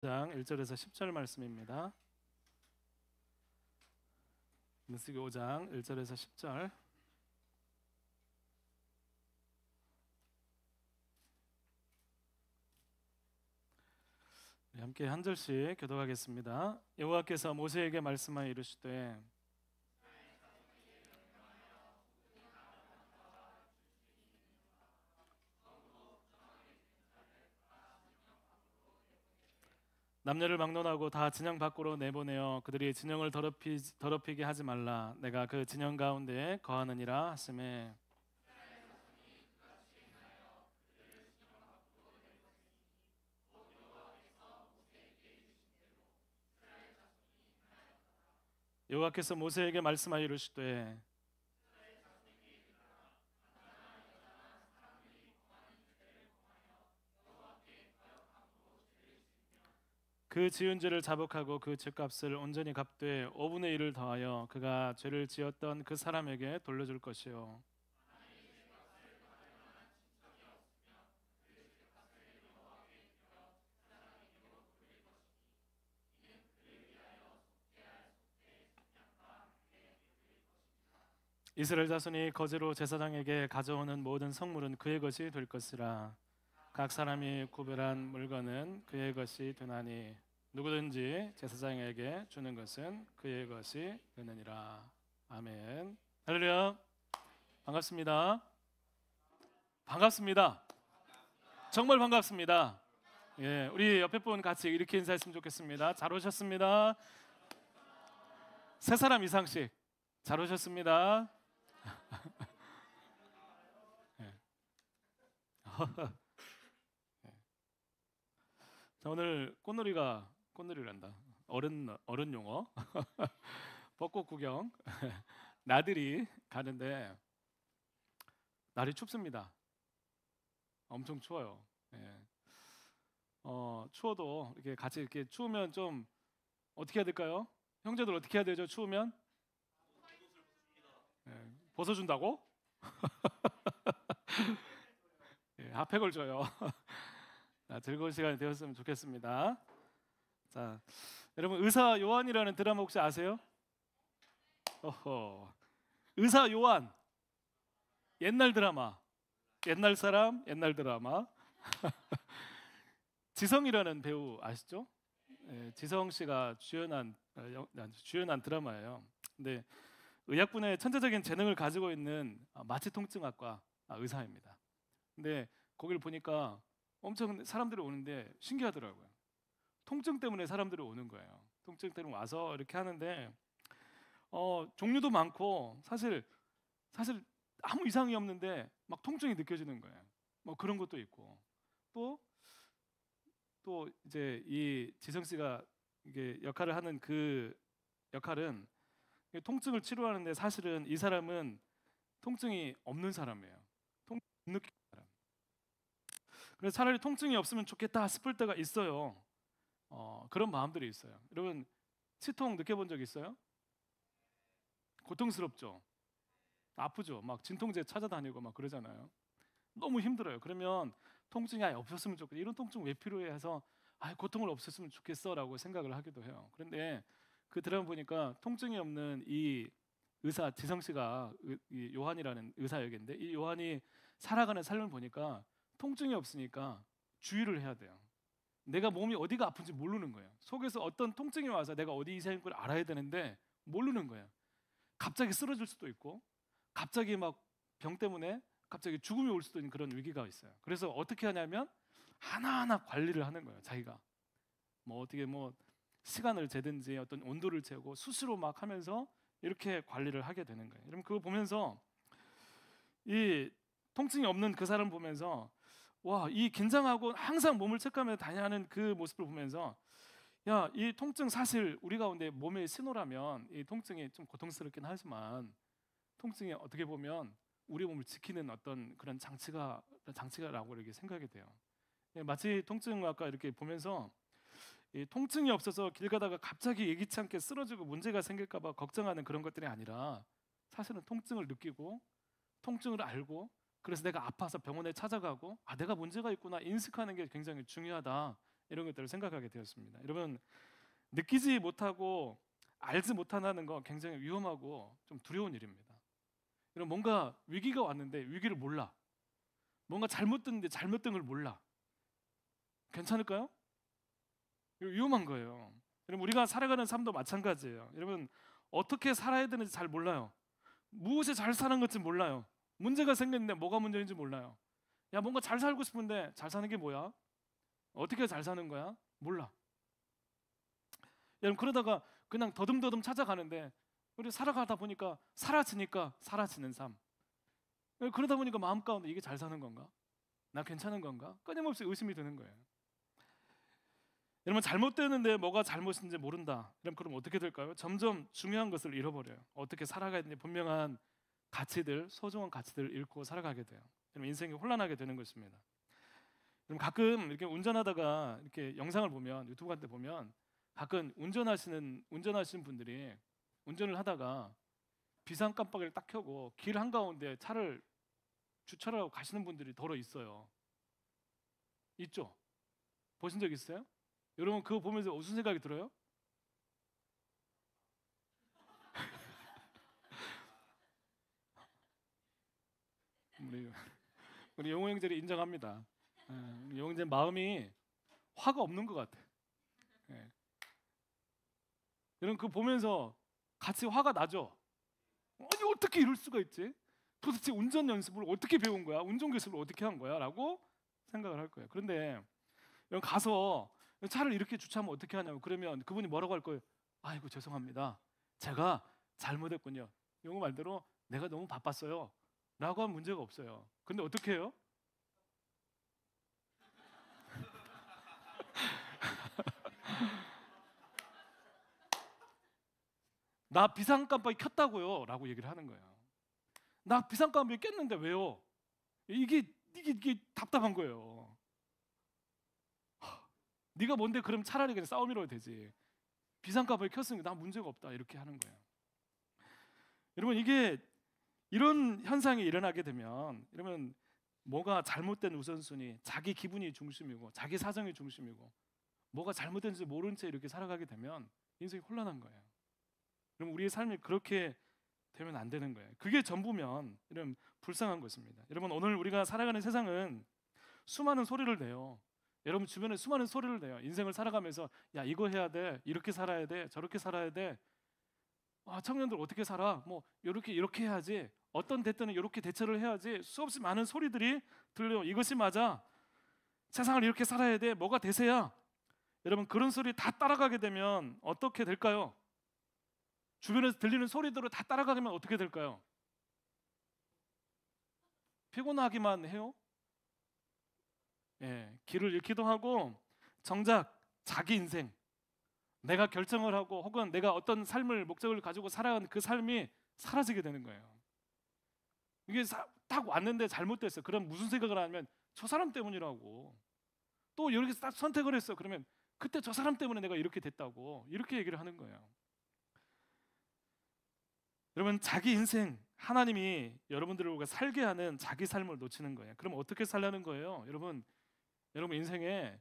5장 1절에서 10절 말씀입니다. 민수기 5장 1절에서 10절. 함께 한 절씩 교독하겠습니다. 여호와께서 모세에게 말씀하여 이르시되 남녀를 막론하고 다 진영 밖으로 내보내어 그들이 진영을 더럽히게 하지 말라. 내가 그 진영 가운데에 거하느니라 하시매, 여호와께서 모세에게 말씀하여 이르시되 그 지은 죄를 자복하고 그 죄값을 온전히 갚되 5분의 1을 더하여 그가 죄를 지었던 그 사람에게 돌려줄 것이요, 이스라엘 자손이 거제로 제사장에게 가져오는 모든 성물은 그의 것이 될 것이라. 각 사람이 구별한 물건은 그의 것이 되나니 누구든지 제사장에게 주는 것은 그의 것이 되느니라. 아멘. 할렐루야. 반갑습니다. 반갑습니다. 정말 반갑습니다. 예, 우리 옆에 분 같이 이렇게 인사했으면 좋겠습니다. 잘 오셨습니다. 세 사람 이상씩 잘 오셨습니다. 예. 자, 오늘 꽃놀이란다. 어른 용어. 벚꽃 구경. 나들이 가는데 날이 춥습니다. 엄청 추워요. 예. 추워도 이렇게 같이 이렇게 추우면 좀 어떻게 해야 될까요? 형제들 어떻게 해야 되죠? 추우면 예. 벗어준다고? 예, 핫팩을 줘요. 자, 즐거운 시간이 되었으면 좋겠습니다. 자, 여러분 의사 요한이라는 드라마 혹시 아세요? 어허. 의사 요한. 옛날 드라마. 옛날 사람, 옛날 드라마. 지성이라는 배우 아시죠? 예, 지성 씨가 주연한 드라마예요. 근데 의학분야의 천재적인 재능을 가지고 있는 마취통증학과 의사입니다. 근데 거기를 보니까 엄청 사람들이 오는데 신기하더라고요. 통증 때문에 사람들이 오는 거예요. 통증 때문에 와서 이렇게 하는데 종류도 많고 사실 아무 이상이 없는데 막 통증이 느껴지는 거예요. 뭐 그런 것도 있고 또 이제 이 지성 씨가 이게 역할을 하는 그 역할은 통증을 치료하는데 사실은 이 사람은 통증이 없는 사람이에요. 통증 못 느끼는 사람. 그래서 차라리 통증이 없으면 좋겠다 싶을 때가 있어요. 그런 마음들이 있어요. 여러분 치통 느껴본 적 있어요? 고통스럽죠? 아프죠? 막 진통제 찾아다니고 막 그러잖아요. 너무 힘들어요. 그러면 통증이 아예 없었으면 좋겠다. 이런 통증 왜 필요해 해서 고통을 없었으면 좋겠어라고 생각을 하기도 해요. 그런데 그 드라마 보니까 통증이 없는 이 의사 지성 씨가 이 요한이라는 의사 역인데 이 요한이 살아가는 삶을 보니까 통증이 없으니까 주의를 해야 돼요. 내가 몸이 어디가 아픈지 모르는 거예요. 속에서 어떤 통증이 와서 내가 어디 이상인 걸 알아야 되는데 모르는 거예요. 갑자기 쓰러질 수도 있고 갑자기 막 병 때문에 갑자기 죽음이 올 수도 있는 그런 위기가 있어요. 그래서 어떻게 하냐면 하나하나 관리를 하는 거예요. 자기가 뭐 어떻게 뭐 시간을 재든지 어떤 온도를 재고 수시로 막 하면서 이렇게 관리를 하게 되는 거예요. 여러분 그거 보면서 이 통증이 없는 그 사람 보면서 와, 이 긴장하고 항상 몸을 체크하며 다녀하는 그 모습을 보면서 야, 이 통증 사실 우리 가운데 몸의 신호라면 이 통증이 좀 고통스럽긴 하지만 통증이 어떻게 보면 우리 몸을 지키는 어떤 그런 장치가라고 이렇게 생각이 돼요. 마치 통증 아까 이렇게 보면서 이 통증이 없어서 길 가다가 갑자기 예기치 않게 쓰러지고 문제가 생길까 봐 걱정하는 그런 것들이 아니라 사실은 통증을 느끼고 통증을 알고 그래서 내가 아파서 병원에 찾아가고 내가 문제가 있구나 인식하는 게 굉장히 중요하다. 이런 것들을 생각하게 되었습니다. 여러분, 느끼지 못하고 알지 못한다는 건 굉장히 위험하고 좀 두려운 일입니다. 여러분, 뭔가 위기가 왔는데 위기를 몰라. 뭔가 잘못됐는데 잘못된 걸 몰라. 괜찮을까요? 이거 위험한 거예요. 여러분, 우리가 살아가는 삶도 마찬가지예요. 여러분, 어떻게 살아야 되는지 잘 몰라요. 무엇이 잘 사는 건지 몰라요. 문제가 생겼는데 뭐가 문제인지 몰라요. 야, 뭔가 잘 살고 싶은데 잘 사는 게 뭐야? 어떻게 잘 사는 거야? 몰라. 여러분, 그러다가 그냥 더듬더듬 찾아가는데 우리 살아가다 보니까 사라지니까 사라지는 삶. 그러다 보니까 마음 가운데 이게 잘 사는 건가? 나 괜찮은 건가? 끊임없이 의심이 드는 거예요. 여러분, 잘못되는데 뭐가 잘못인지 모른다. 그럼 어떻게 될까요? 점점 중요한 것을 잃어버려요. 어떻게 살아가야 되는지 분명한 가치들, 소중한 가치들을 잃고 살아가게 돼요. 여러분, 인생이 혼란하게 되는 것입니다. 여러분, 가끔 이렇게 운전하다가 이렇게 영상을 보면, 유튜브 같은 데 보면 가끔 운전하시는 분들이 운전을 하다가 비상 깜빡이를 딱 켜고 길 한가운데 차를 주차를 하고 가시는 분들이 더러 있어요. 있죠? 보신 적 있어요? 여러분, 그거 보면서 무슨 생각이 들어요? 우리 용호 형제를 인정합니다. 용호 형제 마음이 화가 없는 것 같아. 예. 여러분, 그거 보면서 같이 화가 나죠? 아니, 어떻게 이럴 수가 있지? 도대체 운전 연습을 어떻게 배운 거야? 운전 교습을 어떻게 한 거야? 라고 생각을 할 거예요. 그런데 여러분, 가서 차를 이렇게 주차하면 어떻게 하냐고 그러면 그분이 뭐라고 할 거예요? 아이고, 죄송합니다. 제가 잘못했군요. 용어 말대로 내가 너무 바빴어요. 라고 하면 문제가 없어요. 근데 어떻게 해요? 나 비상깜빡이 켰다고요. 라고 얘기를 하는 거예요. 나 비상깜빡이 꼈는데 왜요? 이게 답답한 거예요. 네가 뭔데? 그럼 차라리 그냥 싸움이라도 되지. 비상깜빡이 켰으니까 나 문제가 없다. 이렇게 하는 거예요. 여러분, 이게 이런 현상이 일어나게 되면 여러분, 뭐가 잘못된 우선순위, 자기 기분이 중심이고 자기 사정이 중심이고 뭐가 잘못된지 모른 채 이렇게 살아가게 되면 인생이 혼란한 거예요. 그럼 우리의 삶이 그렇게 되면 안 되는 거예요. 그게 전부면 여러분, 불쌍한 것입니다. 여러분, 오늘 우리가 살아가는 세상은 수많은 소리를 내요. 여러분 주변에 수많은 소리를 내요. 인생을 살아가면서 야, 이거 해야 돼, 이렇게 살아야 돼, 저렇게 살아야 돼. 아, 청년들 어떻게 살아? 뭐 이렇게 해야지. 어떤 대때는 이렇게 대처를 해야지. 수없이 많은 소리들이 들려요. 이것이 맞아. 세상을 이렇게 살아야 돼. 뭐가 대세야? 여러분, 그런 소리 다 따라가게 되면 어떻게 될까요? 주변에서 들리는 소리들을 다 따라가게 되면 어떻게 될까요? 피곤하기만 해요. 예, 길을 잃기도 하고 정작 자기 인생, 내가 결정을 하고 혹은 내가 어떤 삶을 목적을 가지고 살아가는 그 삶이 사라지게 되는 거예요. 이게 딱 왔는데 잘못됐어. 그럼 무슨 생각을 하냐면 저 사람 때문이라고. 또 이렇게 딱 선택을 했어. 그러면 그때 저 사람 때문에 내가 이렇게 됐다고 이렇게 얘기를 하는 거예요. 여러분, 자기 인생, 하나님이 여러분들을 살게 하는 자기 삶을 놓치는 거예요. 그럼 어떻게 살려는 거예요? 여러분 인생에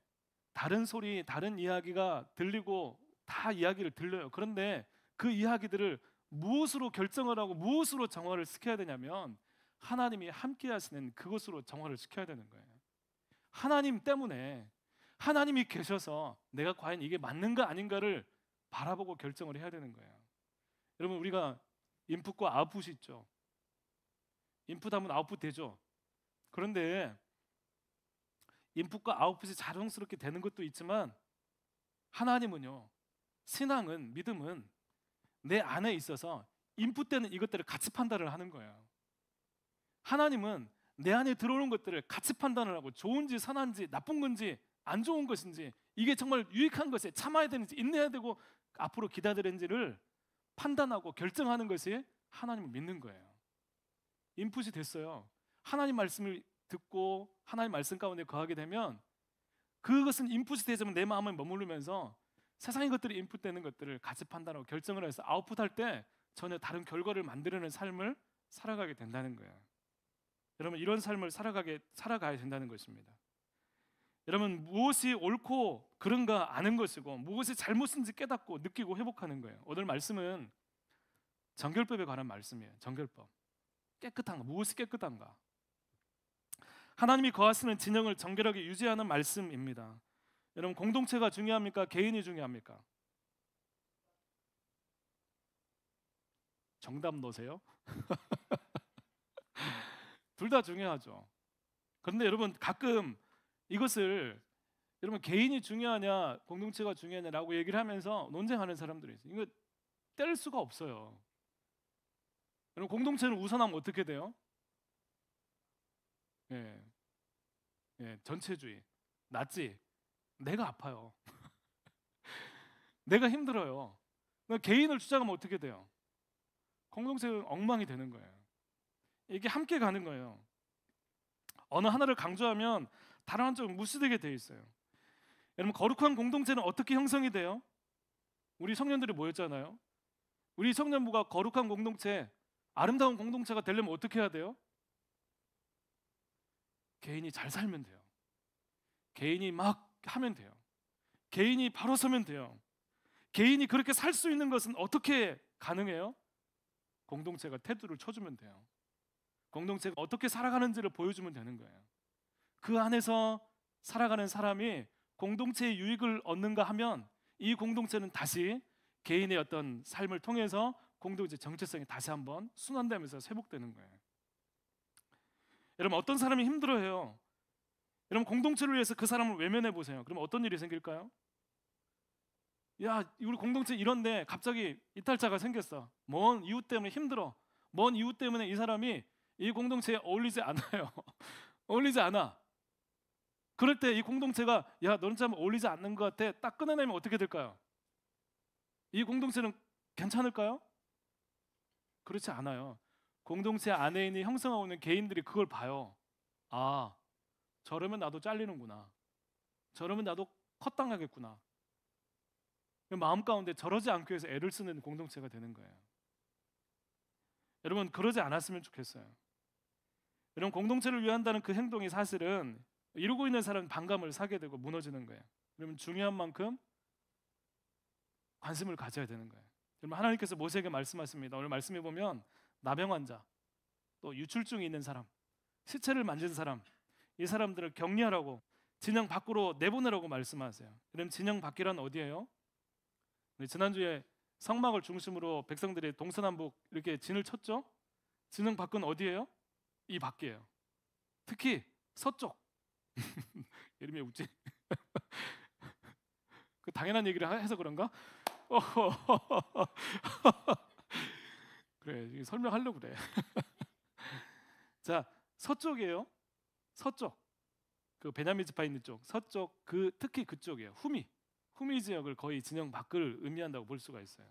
다른 소리, 다른 이야기가 들리고 다 이야기를 들려요. 그런데 그 이야기들을 무엇으로 결정을 하고 무엇으로 정화를 시켜야 되냐면 하나님이 함께 하시는 그것으로 정화를 시켜야 되는 거예요. 하나님 때문에, 하나님이 계셔서 내가 과연 이게 맞는가 아닌가를 바라보고 결정을 해야 되는 거예요. 여러분, 우리가 인풋과 아웃풋이 있죠. 인풋하면 아웃풋 되죠. 그런데 인풋과 아웃풋이 자연스럽게 되는 것도 있지만 하나님은요, 신앙은, 믿음은 내 안에 있어서 인풋 되는 이것들을 같이 판단을 하는 거예요. 하나님은 내 안에 들어오는 것들을 같이 판단을 하고 좋은지 선한지 나쁜 건지 안 좋은 것인지 이게 정말 유익한 것에 참아야 되는지 인내해야 되고 앞으로 기다려야 되는지를 판단하고 결정하는 것이 하나님을 믿는 거예요. 인풋이 됐어요. 하나님 말씀을 듣고 하나님 말씀 가운데 거하게 되면 그것은 인풋이 되지만 내 마음에 머무르면서 세상의 것들이 인풋되는 것들을 같이 판단하고 결정을 해서 아웃풋할 때 전혀 다른 결과를 만들어내는 삶을 살아가게 된다는 거예요. 여러분, 이런 삶을 살아가야 된다는 것입니다. 여러분, 무엇이 옳고 그른가 아는 것이고 무엇이 잘못인지 깨닫고 느끼고 회복하는 거예요. 오늘 말씀은 정결법에 관한 말씀이에요. 정결법. 깨끗한가? 무엇이 깨끗한가? 하나님이 거하시는 진영을 정결하게 유지하는 말씀입니다. 여러분, 공동체가 중요합니까? 개인이 중요합니까? 정답 넣으세요. 둘 다 중요하죠. 그런데 여러분, 가끔 이것을 여러분 개인이 중요하냐 공동체가 중요하냐라고 얘기를 하면서 논쟁하는 사람들이 있어요. 이거 뗄 수가 없어요. 여러분, 공동체를 우선하면 어떻게 돼요? 예, 전체주의. 낫지? 내가 아파요. 내가 힘들어요. 그러니까 개인을 주장하면 어떻게 돼요? 공동체는 엉망이 되는 거예요. 이게 함께 가는 거예요. 어느 하나를 강조하면 다른 한쪽은 무시되게 돼 있어요. 여러분, 거룩한 공동체는 어떻게 형성이 돼요? 우리 청년들이 모였잖아요. 우리 청년부가 거룩한 공동체, 아름다운 공동체가 되려면 어떻게 해야 돼요? 개인이 잘 살면 돼요. 개인이 막 하면 돼요. 개인이 바로 서면 돼요. 개인이 그렇게 살 수 있는 것은 어떻게 가능해요? 공동체가 태도를 쳐주면 돼요. 공동체가 어떻게 살아가는지를 보여주면 되는 거예요. 그 안에서 살아가는 사람이 공동체의 유익을 얻는가 하면 이 공동체는 다시 개인의 어떤 삶을 통해서 공동체 정체성이 다시 한번 순환되면서 회복되는 거예요. 여러분, 어떤 사람이 힘들어해요. 여러분, 공동체를 위해서 그 사람을 외면해 보세요. 그럼 어떤 일이 생길까요? 야, 우리 공동체 이런데 갑자기 이탈자가 생겼어. 먼 이유 때문에 힘들어. 먼 이유 때문에 이 사람이 이 공동체에 어울리지 않아요. 어울리지 않아. 그럴 때 이 공동체가 야, 너는 참 어울리지 않는 것 같아. 딱 끊어내면 어떻게 될까요? 이 공동체는 괜찮을까요? 그렇지 않아요. 공동체 안에 있는 형성하고 있는 개인들이 그걸 봐요. 아, 저러면 나도 잘리는구나. 저러면 나도 컷당하겠구나. 마음 가운데 저러지 않기 위해서 애를 쓰는 공동체가 되는 거예요. 여러분, 그러지 않았으면 좋겠어요. 여러분, 공동체를 위한다는 그 행동이 사실은 이루고 있는 사람은 반감을 사게 되고 무너지는 거예요. 여러분, 중요한 만큼 관심을 가져야 되는 거예요. 여러분, 하나님께서 모세에게 말씀하십니다. 오늘 말씀해 보면 나병 환자, 또 유출증이 있는 사람, 시체를 만진 사람, 이 사람들을 격리하라고 진영 밖으로 내보내라고 말씀하세요. 그럼 진영 밖이란 어디예요? 지난주에 성막을 중심으로 백성들이 동서남북 이렇게 진을 쳤죠. 진영 밖은 어디예요? 이 밖이에요. 특히 서쪽. 예림이 웃지? 그 당연한 얘기를 해서 그런가? 그래, 설명하려고 그래. 자, 서쪽이에요. 서쪽. 그 베냐민 지파 있는 쪽, 서쪽, 그 특히 그쪽이에요. 후미 지역을 거의 진영 밖을 의미한다고 볼 수가 있어요.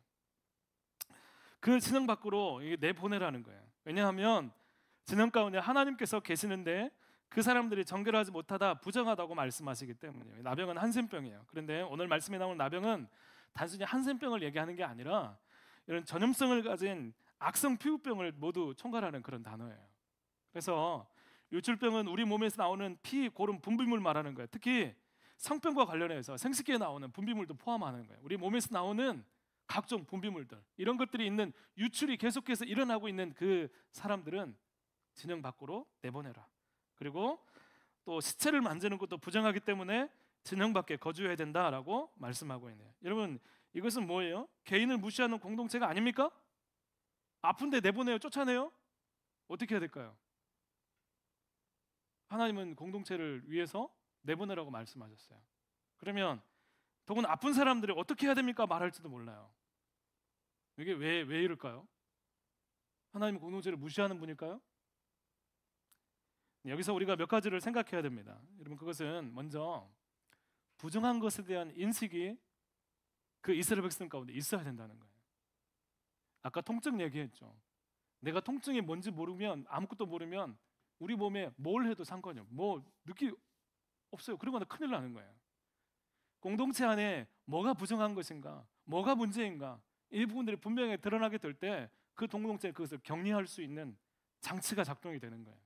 그 진영 밖으로 내보내라는 거예요. 왜냐하면 진영 가운데 하나님께서 계시는데 그 사람들이 정결하지 못하다, 부정하다고 말씀하시기 때문이에요. 나병은 한센병이에요. 그런데 오늘 말씀에 나오는 나병은 단순히 한센병을 얘기하는 게 아니라 이런 전염성을 가진 악성 피부병을 모두 총괄하는 그런 단어예요. 그래서 유출병은 우리 몸에서 나오는 피, 고름, 분비물 말하는 거예요. 특히 성병과 관련해서 생식기에 나오는 분비물도 포함하는 거예요. 우리 몸에서 나오는 각종 분비물들, 이런 것들이 있는 유출이 계속해서 일어나고 있는 그 사람들은 진영 밖으로 내보내라. 그리고 또 시체를 만지는 것도 부정하기 때문에 진영 밖에 거주해야 된다라고 말씀하고 있네요. 여러분, 이것은 뭐예요? 개인을 무시하는 공동체가 아닙니까? 아픈데 내보내요, 쫓아내요? 어떻게 해야 될까요? 하나님은 공동체를 위해서 내보내라고 말씀하셨어요. 그러면 더군 아픈 사람들이 어떻게 해야 됩니까? 말할지도 몰라요. 이게 왜 이럴까요? 하나님은 공동체를 무시하는 분일까요? 여기서 우리가 몇 가지를 생각해야 됩니다. 여러분, 그것은 먼저 부정한 것에 대한 인식이 그 이스라엘 백성 가운데 있어야 된다는 거예요. 아까 통증 얘기했죠. 내가 통증이 뭔지 모르면, 아무것도 모르면 우리 몸에 뭘 해도 상관이 없어요. 뭐 느끼 없어요. 그러고 나 큰일 나는 거예요. 공동체 안에 뭐가 부정한 것인가, 뭐가 문제인가, 이 부분들이 분명히 드러나게 될 때 그 공동체는 그것을 격리할 수 있는 장치가 작동이 되는 거예요.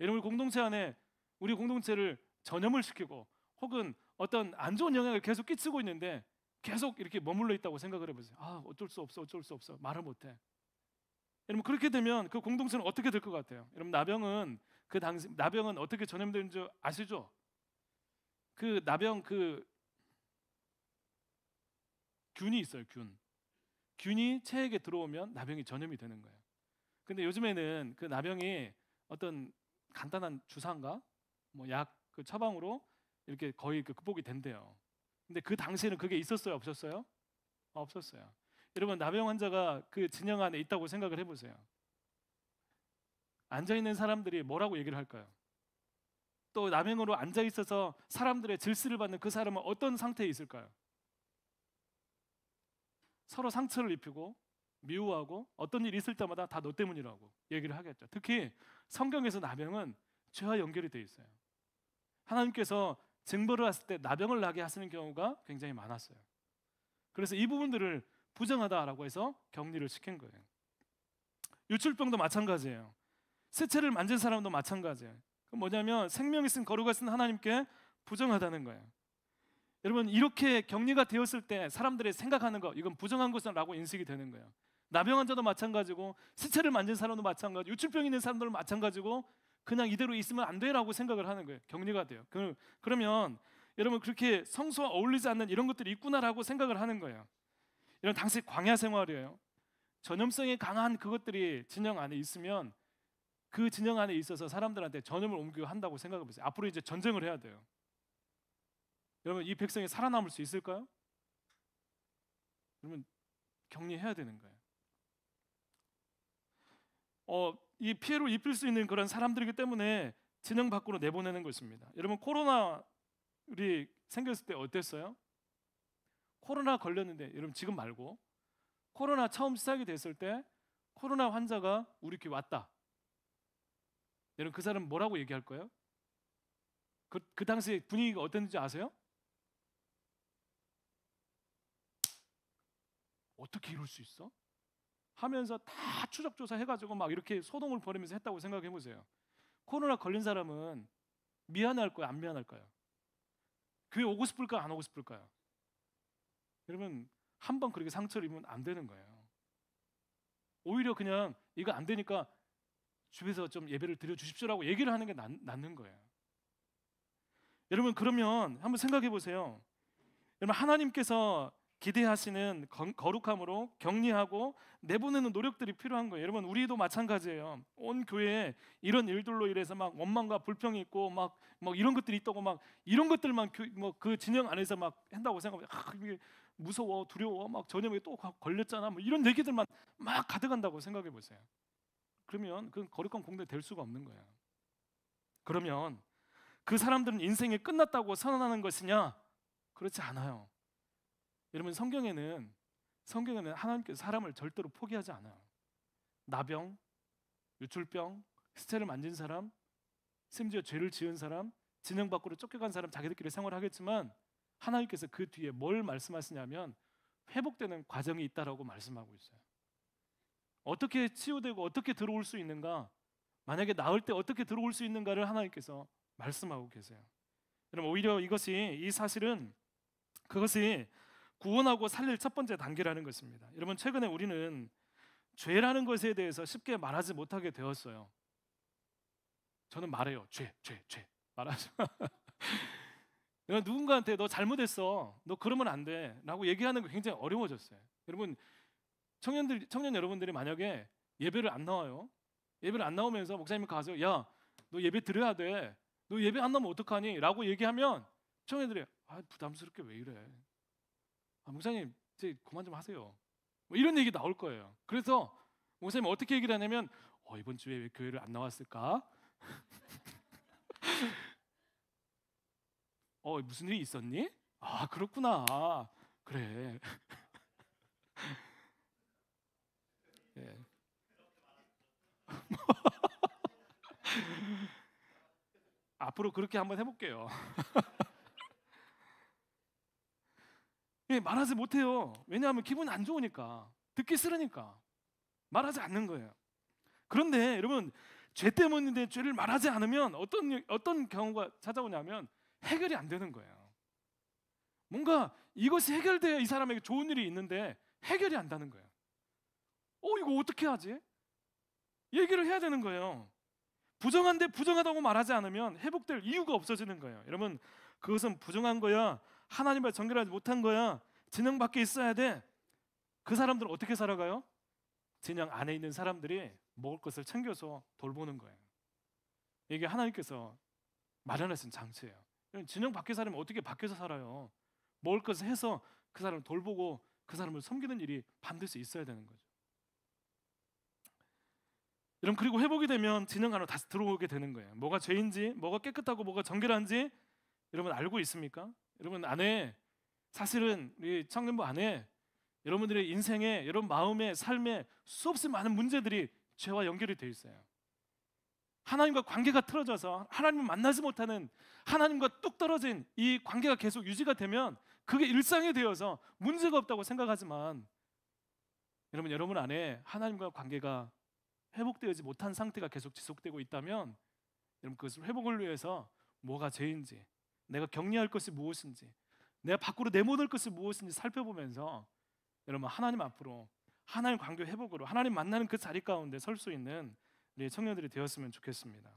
여러분, 공동체 안에 우리 공동체를 전염을 시키고 혹은 어떤 안 좋은 영향을 계속 끼치고 있는데 계속 이렇게 머물러 있다고 생각을 해보세요. 어쩔 수 없어, 어쩔 수 없어, 말을 못해. 여러분, 그렇게 되면 그 공동체는 어떻게 될 것 같아요? 여러분, 나병은 그 당시 나병은 어떻게 전염되는 줄 아시죠? 그 나병 그 균이 있어요. 균이 체액에 들어오면 나병이 전염이 되는 거예요. 근데 요즘에는 그 나병이 어떤 간단한 주사인가 뭐 약 그 처방으로 이렇게 거의 그 극복이 된대요. 근데 그 당시에는 그게 있었어요, 없었어요? 없었어요. 여러분, 나병 환자가 그 진영 안에 있다고 생각을 해보세요. 앉아 있는 사람들이 뭐라고 얘기를 할까요? 또 나병으로 앉아 있어서 사람들의 질시를 받는 그 사람은 어떤 상태에 있을까요? 서로 상처를 입히고 미워하고 어떤 일이 있을 때마다 다 너 때문이라고 얘기를 하겠죠. 특히 성경에서 나병은 죄와 연결이 돼 있어요. 하나님께서 징벌을 했을 때 나병을 나게 하시는 경우가 굉장히 많았어요. 그래서 이 부분들을 부정하다라고 해서 격리를 시킨 거예요. 유출병도 마찬가지예요. 세체를 만진 사람도 마찬가지예요. 그 뭐냐면 생명이 쓴 거룩하신 하나님께 부정하다는 거예요. 여러분, 이렇게 격리가 되었을 때 사람들이 생각하는 거, 이건 부정한 것이라고 인식이 되는 거예요. 나병 환자도 마찬가지고 시체를 만진 사람도 마찬가지고 유출병 있는 사람들도 마찬가지고 그냥 이대로 있으면 안 돼라고 생각을 하는 거예요. 격리가 돼요. 그러면 여러분, 그렇게 성소와 어울리지 않는 이런 것들이 있구나라고 생각을 하는 거예요. 이런 당시 광야 생활이에요. 전염성이 강한 그것들이 진영 안에 있으면 그 진영 안에 있어서 사람들한테 전염을 옮기고 한다고 생각해 보세요. 앞으로 이제 전쟁을 해야 돼요. 여러분, 이 백성이 살아남을 수 있을까요? 그러면 격리해야 되는 거예요. 이 피해를 입힐 수 있는 그런 사람들이기 때문에 진영 밖으로 내보내는 것입니다. 여러분, 코로나 우리 생겼을 때 어땠어요? 코로나 걸렸는데, 여러분 지금 말고 코로나 처음 시작이 됐을 때 코로나 환자가 우리 교회 왔다. 여러분, 그 사람 뭐라고 얘기할 거예요? 그 당시 분위기가 어땠는지 아세요? 어떻게 이럴 수 있어? 하면서 다 추적조사 해가지고 막 이렇게 소동을 벌이면서 했다고 생각해 보세요. 코로나 걸린 사람은 미안할 거예요, 안 미안할까요? 교회 오고 싶을까요, 안 오고 싶을까요? 여러분, 한 번 그렇게 상처를 입으면 안 되는 거예요. 오히려 그냥 이거 안 되니까 집에서 좀 예배를 드려 주십시오라고 얘기를 하는 게 낫는 거예요. 여러분, 그러면 한번 생각해 보세요. 여러분, 하나님께서 기대하시는 거룩함으로 격리하고 내보내는 노력들이 필요한 거예요. 여러분, 우리도 마찬가지예요. 온 교회에 이런 일들로 인해서 막 원망과 불평이 있고 막 이런 것들이 있다고 막 이런 것들만 그 진영 안에서 막 한다고 생각하면 이게 무서워, 두려워, 막 전염에 또 걸렸잖아, 뭐 이런 얘기들만 막 가득한다고 생각해 보세요. 그러면 그건 거룩한 공동체 될 수가 없는 거예요. 그러면 그 사람들은 인생이 끝났다고 선언하는 것이냐? 그렇지 않아요. 여러분, 성경에는 하나님께서 사람을 절대로 포기하지 않아요. 나병, 유출병, 시체를 만진 사람, 심지어 죄를 지은 사람, 진영 밖으로 쫓겨간 사람 자기들끼리 생활하겠지만 하나님께서 그 뒤에 뭘 말씀하시냐면 회복되는 과정이 있다라고 말씀하고 있어요. 어떻게 치유되고 어떻게 들어올 수 있는가? 만약에 나을 때 어떻게 들어올 수 있는가를 하나님께서 말씀하고 계세요. 여러분, 오히려 이 사실은 그것이 구원하고 살릴 첫 번째 단계라는 것입니다. 여러분, 최근에 우리는 죄라는 것에 대해서 쉽게 말하지 못하게 되었어요. 저는 말해요. 죄 말하죠. 누군가한테 너 잘못했어, 너 그러면 안 돼 라고 얘기하는 거 굉장히 어려워졌어요. 여러분, 청년 여러분들이 만약에 예배를 안 나와요. 예배를 안 나오면서 목사님이 가서 야, 너 예배 드려야 돼, 너 예배 안 나오면 어떡하니? 라고 얘기하면 청년들이 부담스럽게 왜 이래? 목사님 이제 그만 좀 하세요, 뭐 이런 얘기 나올 거예요. 그래서 목사님 어떻게 얘기를 하냐면 이번 주에 왜 교회를 안 나왔을까? 무슨 일이 있었니? 그렇구나. 그래. 네. 앞으로 그렇게 한번 해볼게요. 예, 말하지 못해요. 왜냐하면 기분이 안 좋으니까, 듣기 싫으니까 말하지 않는 거예요. 그런데 여러분, 죄 때문인데 죄를 말하지 않으면 어떤 경우가 찾아오냐면 해결이 안 되는 거예요. 뭔가 이것이 해결돼야 이 사람에게 좋은 일이 있는데 해결이 안 되는 거예요. 이거 어떻게 하지? 얘기를 해야 되는 거예요. 부정한데 부정하다고 말하지 않으면 회복될 이유가 없어지는 거예요. 여러분, 그것은 부정한 거야, 하나님과 정결하지 못한 거야, 진영 밖에 있어야 돼. 그 사람들은 어떻게 살아가요? 진영 안에 있는 사람들이 먹을 것을 챙겨서 돌보는 거예요. 이게 하나님께서 마련하신 장치예요. 진영 밖에 살면 어떻게 밖에서 살아요? 먹을 것을 해서 그 사람을 돌보고 그 사람을 섬기는 일이 반드시 있어야 되는 거죠. 여러분, 그리고 회복이 되면 진영 안으로 다시 들어오게 되는 거예요. 뭐가 죄인지, 뭐가 깨끗하고 뭐가 정결한지 여러분 알고 있습니까? 여러분 안에, 사실은 우리 청년부 안에 여러분들의 인생에, 여러분 마음에, 삶에 수없이 많은 문제들이 죄와 연결이 되어 있어요. 하나님과 관계가 틀어져서 하나님을 만나지 못하는, 하나님과 뚝 떨어진 이 관계가 계속 유지가 되면 그게 일상이 되어서 문제가 없다고 생각하지만, 여러분 안에 하나님과 관계가 회복되지 못한 상태가 계속 지속되고 있다면, 여러분 그것을 회복을 위해서 뭐가 죄인지, 내가 격리할 것이 무엇인지, 내가 밖으로 내모낼 것이 무엇인지 살펴보면서 여러분 하나님 앞으로, 하나님 관계 회복으로 하나님 만나는 그 자리 가운데 설 수 있는 우리 청년들이 되었으면 좋겠습니다.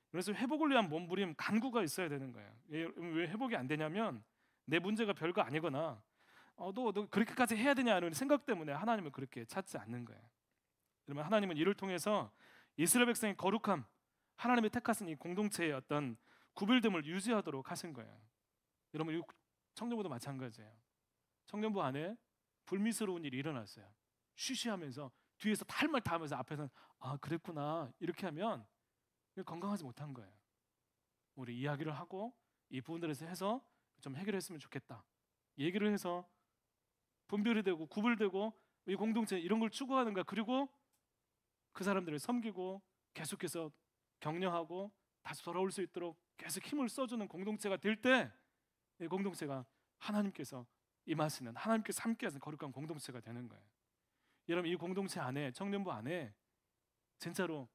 그래서 회복을 위한 몸부림, 간구가 있어야 되는 거예요. 왜 회복이 안 되냐면 내 문제가 별거 아니거나 너 그렇게까지 해야 되냐는 생각 때문에 하나님을 그렇게 찾지 않는 거예요. 그러면 하나님은 이를 통해서 이스라엘 백성의 거룩함, 하나님의 택하신 이 공동체의 어떤 구별됨을 유지하도록 하신 거예요. 여러분, 청년부도 마찬가지예요. 청년부 안에 불미스러운 일이 일어났어요. 쉬쉬하면서 뒤에서 다 할 말 다 하면서 앞에서는 그랬구나 이렇게 하면 건강하지 못한 거예요. 우리 이야기를 하고 이 부분들에서 해서 좀 해결했으면 좋겠다, 얘기를 해서 분별이 되고 구별되고 이 공동체 이런 걸 추구하는 거야. 그리고 그 사람들을 섬기고 계속해서 격려하고 다시 돌아올 수 있도록 계속 힘을 써주는 공동체가 될 때, 이 공동체가 하나님께서 임하시는, 하나님께서 함께하시는 거룩한 공동체가 되는 거예요. 여러분, 이 공동체 안에, 청년부 안에 진짜로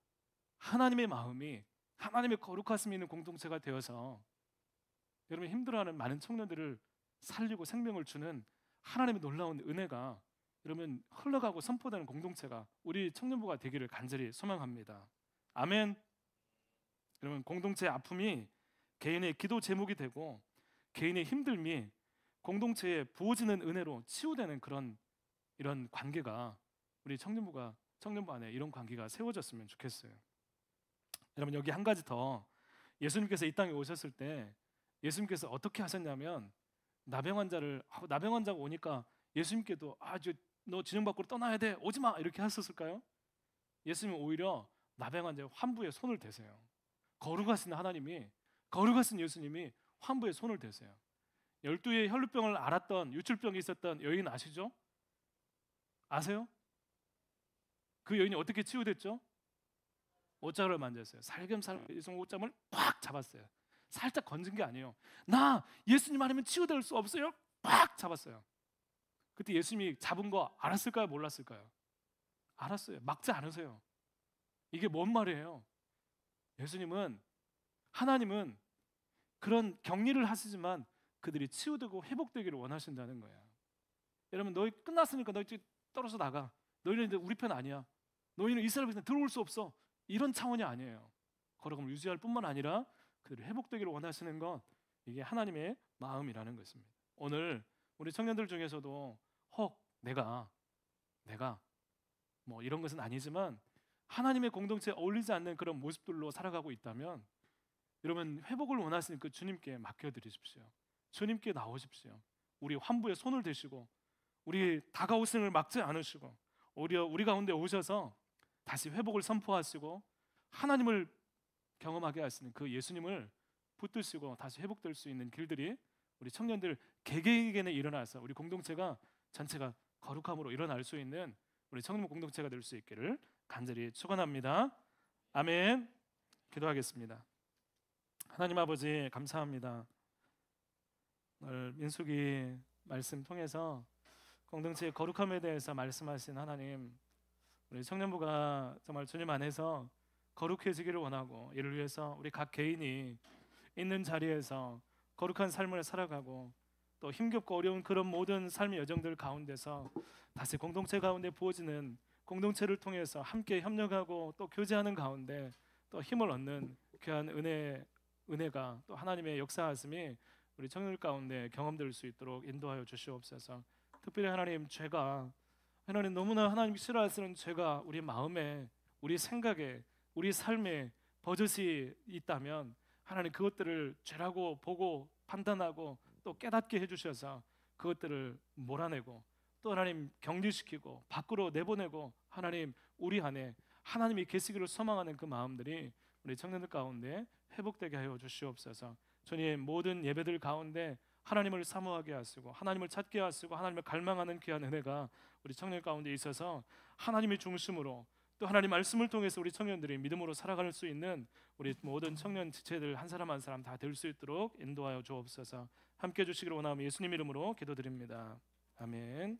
하나님의 마음이, 하나님의 거룩하심이 있는 공동체가 되어서 여러분 힘들어하는 많은 청년들을 살리고 생명을 주는 하나님의 놀라운 은혜가 여러분 흘러가고 선포되는 공동체가 우리 청년부가 되기를 간절히 소망합니다. 아멘. 여러분, 공동체의 아픔이 개인의 기도 제목이 되고 개인의 힘듦이 공동체에 부어지는 은혜로 치유되는 그런 이런 관계가 우리 청년부 안에 이런 관계가 세워졌으면 좋겠어요. 여러분, 여기 한 가지 더, 예수님께서 이 땅에 오셨을 때 예수님께서 어떻게 하셨냐면 나병 환자가 오니까 예수님께도 너 진영 밖으로 떠나야 돼, 오지 마 이렇게 하셨을까요? 예수님은 오히려 나병 환자의 환부에 손을 대세요. 거룩하신 하나님이, 거룩하신 예수님이 환부에 손을 대세요. 12의 혈루병을 앓았던, 유출병이 있었던 여인 아시죠? 아세요? 그 여인이 어떻게 치유됐죠? 옷장을 만졌어요. 살금살금 옷장을 꽉 잡았어요. 살짝 건진 게 아니에요. 나 예수님 아니면 치유될 수 없어요. 꽉 잡았어요. 그때 예수님이 잡은 거 알았을까요? 몰랐을까요? 알았어요. 막지 않으세요. 이게 뭔 말이에요? 하나님은 그런 격리를 하시지만 그들이 치유되고 회복되기를 원하신다는 거예요. 여러분, 너희 끝났으니까 너희 떨어져 나가. 너희는 이제 우리 편 아니야. 너희는 이스라엘 백성 들어올 수 없어. 이런 차원이 아니에요. 거룩함을 유지할 뿐만 아니라 그들이 회복되기를 원하시는 것, 이게 하나님의 마음이라는 것입니다. 오늘 우리 청년들 중에서도 혹 내가 뭐 이런 것은 아니지만 하나님의 공동체에 어울리지 않는 그런 모습들로 살아가고 있다면, 여러분 회복을 원하시는 그 주님께 맡겨드리십시오. 주님께 나오십시오. 우리 환부에 손을 대시고 우리 다가오시는 걸 막지 않으시고 오히려 우리 가운데 오셔서 다시 회복을 선포하시고 하나님을 경험하게 하시는 그 예수님을 붙드시고 다시 회복될 수 있는 길들이 우리 청년들 개개인에게 일어나서 우리 공동체가 전체가 거룩함으로 일어날 수 있는 우리 청년 공동체가 될 수 있기를 간절히 축원합니다. 아멘. 기도하겠습니다. 하나님 아버지, 감사합니다. 오늘 민수기 말씀 통해서 공동체의 거룩함에 대해서 말씀하신 하나님, 우리 청년부가 정말 주님 안에서 거룩해지기를 원하고, 이를 위해서 우리 각 개인이 있는 자리에서 거룩한 삶을 살아가고 또 힘겹고 어려운 그런 모든 삶의 여정들 가운데서 다시 공동체 가운데 부어지는 공동체를 통해서 함께 협력하고 또 교제하는 가운데 또 힘을 얻는 귀한 은혜가 또 하나님의 역사하심이 우리 청년 가운데 경험될 수 있도록 인도하여 주시옵소서. 특별히 하나님, 죄가 하나님 너무나 하나님 싫어하시는 죄가 우리 마음에, 우리 생각에, 우리 삶에 버젓이 있다면 하나님 그것들을 죄라고 보고 판단하고 또 깨닫게 해주셔서 그것들을 몰아내고 또 하나님 격리시키고 밖으로 내보내고 하나님 우리 안에 하나님이 계시기를 소망하는 그 마음들이 우리 청년들 가운데 회복되게 하여 주시옵소서. 주님, 모든 예배들 가운데 하나님을 사모하게 하시고 하나님을 찾게 하시고 하나님을 갈망하는 귀한 은혜가 우리 청년 가운데 있어서 하나님의 중심으로 또 하나님 말씀을 통해서 우리 청년들이 믿음으로 살아갈 수 있는 우리 모든 청년 지체들 한 사람 한 사람 다 될 수 있도록 인도하여 주옵소서. 함께 해주시기를 원하며 예수님 이름으로 기도드립니다. 아멘.